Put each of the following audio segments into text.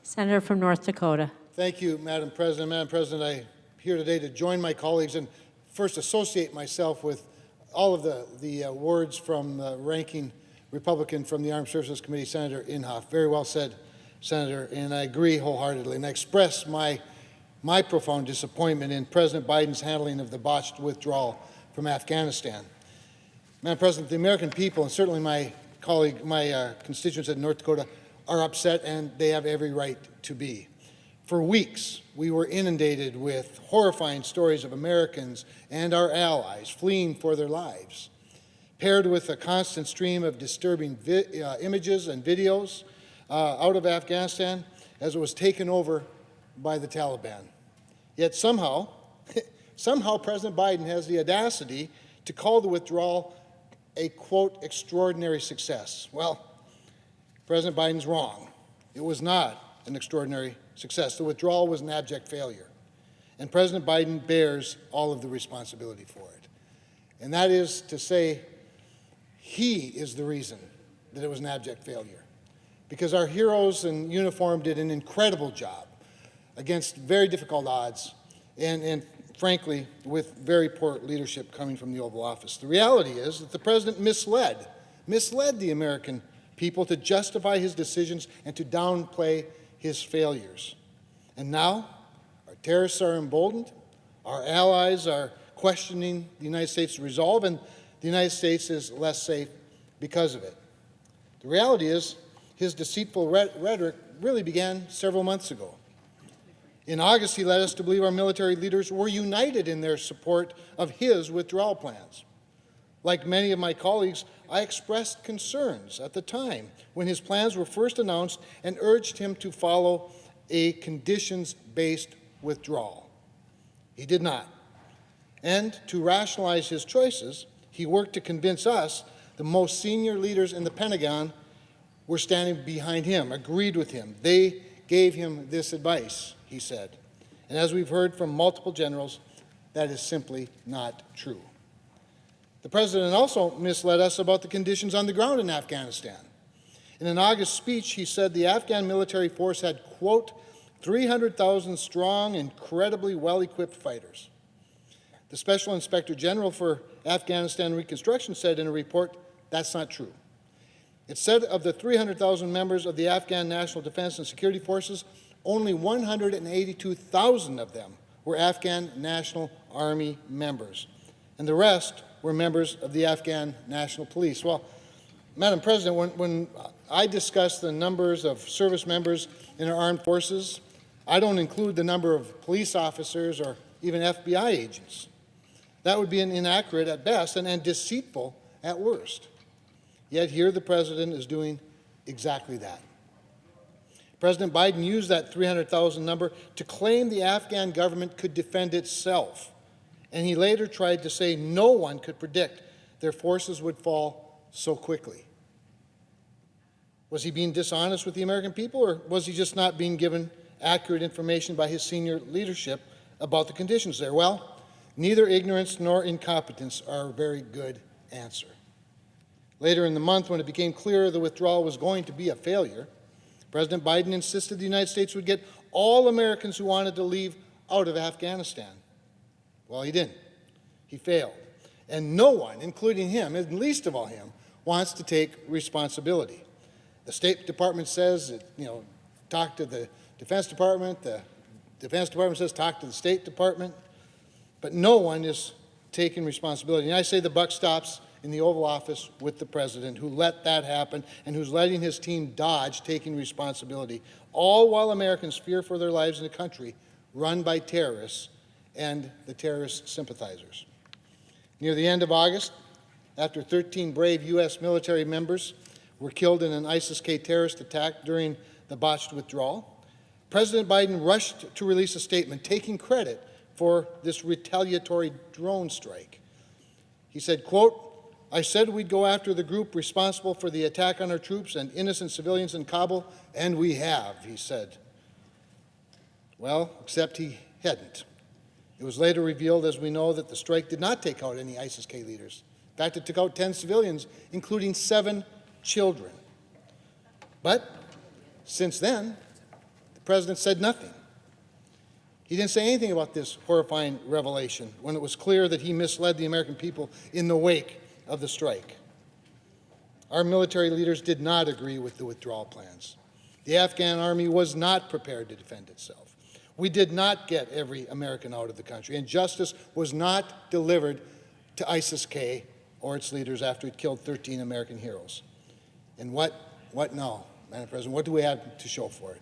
Senator from North Dakota. Thank you, Madam President. Madam President, I'm here today to join my colleagues and first associate myself with all of the words from the ranking Republican from the Armed Services Committee, Senator Inhofe. Very well said, Senator, and I agree wholeheartedly. And I express my profound disappointment in President Biden's handling of the botched withdrawal from Afghanistan. Madam President, the American people, and certainly my constituents in North Dakota, are upset, and they have every right to be. For weeks, we were inundated with horrifying stories of Americans and our allies fleeing for their lives, paired with a constant stream of disturbing images and videos out of Afghanistan as it was taken over by the Taliban. Yet somehow President Biden has the audacity to call the withdrawal a, quote, extraordinary success. Well, President Biden's wrong. It was not an extraordinary success. The withdrawal was an abject failure, and President Biden bears all of the responsibility for it. And that is to say, he is the reason that it was an abject failure, because our heroes in uniform did an incredible job against very difficult odds and frankly, with very poor leadership coming from the Oval Office. The reality is that the president misled the American people to justify his decisions and to downplay his failures. And now, our terrorists are emboldened, our allies are questioning the United States' resolve, and the United States is less safe because of it. The reality is, his deceitful rhetoric really began several months ago. In August, he led us to believe our military leaders were united in their support of his withdrawal plans. Like many of my colleagues, I expressed concerns at the time when his plans were first announced and urged him to follow a conditions-based withdrawal. He did not. And to rationalize his choices, he worked to convince us, the most senior leaders in the Pentagon, were standing behind him, agreed with him. They gave him this advice, he said. And as we've heard from multiple generals, that is simply not true. The president also misled us about the conditions on the ground in Afghanistan. In an August speech, he said the Afghan military force had, quote, 300,000 strong, incredibly well-equipped fighters. The Special Inspector General for Afghanistan Reconstruction said in a report, that's not true. It said of the 300,000 members of the Afghan National Defense and Security Forces, only 182,000 of them were Afghan National Army members, and the rest were members of the Afghan National Police. Well, Madam President, when I discuss the numbers of service members in our armed forces, I don't include the number of police officers or even FBI agents. That would be inaccurate at best and deceitful at worst. Yet here the president is doing exactly that. President Biden used that 300,000 number to claim the Afghan government could defend itself. And he later tried to say no one could predict their forces would fall so quickly. Was he being dishonest with the American people, or was he just not being given accurate information by his senior leadership about the conditions there? Well, neither ignorance nor incompetence are a very good answer. Later in the month, when it became clear the withdrawal was going to be a failure, President Biden insisted the United States would get all Americans who wanted to leave out of Afghanistan. Well, he didn't. He failed. And no one, including him, and least of all him, wants to take responsibility. The State Department says, talk to the Defense Department. The Defense Department says, talk to the State Department. But no one is taking responsibility. And I say the buck stops in the Oval Office with the president, who let that happen and who's letting his team dodge taking responsibility, all while Americans fear for their lives in a country run by terrorists and the terrorist sympathizers. Near the end of August, after 13 brave U.S. military members were killed in an ISIS-K terrorist attack during the botched withdrawal, President Biden rushed to release a statement taking credit for this retaliatory drone strike. He said, quote, I said we'd go after the group responsible for the attack on our troops and innocent civilians in Kabul, and we have, he said. Well, except he hadn't. It was later revealed, as we know, that the strike did not take out any ISIS-K leaders. In fact, it took out 10 civilians, including 7 children. But since then, the President said nothing. He didn't say anything about this horrifying revelation when it was clear that he misled the American people in the wake of the strike. Our military leaders did not agree with the withdrawal plans. The Afghan army was not prepared to defend itself. We did not get every American out of the country, and justice was not delivered to ISIS-K or its leaders after it killed 13 American heroes. And what now, Madam President? What do we have to show for it?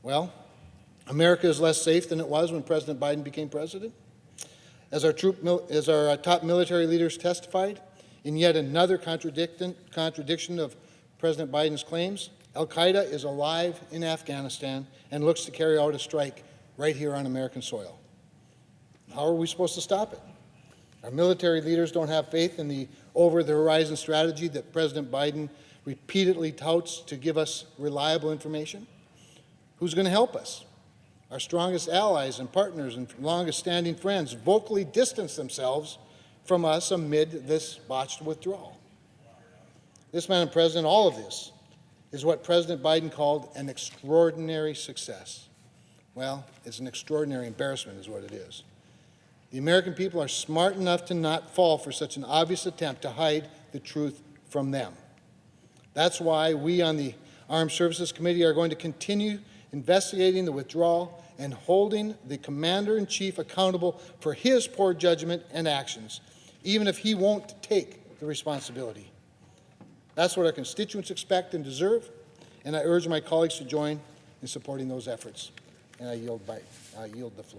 Well, America is less safe than it was when President Biden became president. As our top military leaders testified, in yet another contradiction of President Biden's claims, Al-Qaeda is alive in Afghanistan and looks to carry out a strike right here on American soil. How are we supposed to stop it? Our military leaders don't have faith in the over-the-horizon strategy that President Biden repeatedly touts to give us reliable information. Who's going to help us? Our strongest allies and partners and longest-standing friends vocally distance themselves from us amid this botched withdrawal. This, Madam President, all of this is what President Biden called an extraordinary success. Well, it's an extraordinary embarrassment is what it is. The American people are smart enough to not fall for such an obvious attempt to hide the truth from them. That's why we on the Armed Services Committee are going to continue investigating the withdrawal and holding the Commander-in-Chief accountable for his poor judgment and actions, even if he won't take the responsibility. That's what our constituents expect and deserve, and I urge my colleagues to join in supporting those efforts. And I yield the floor.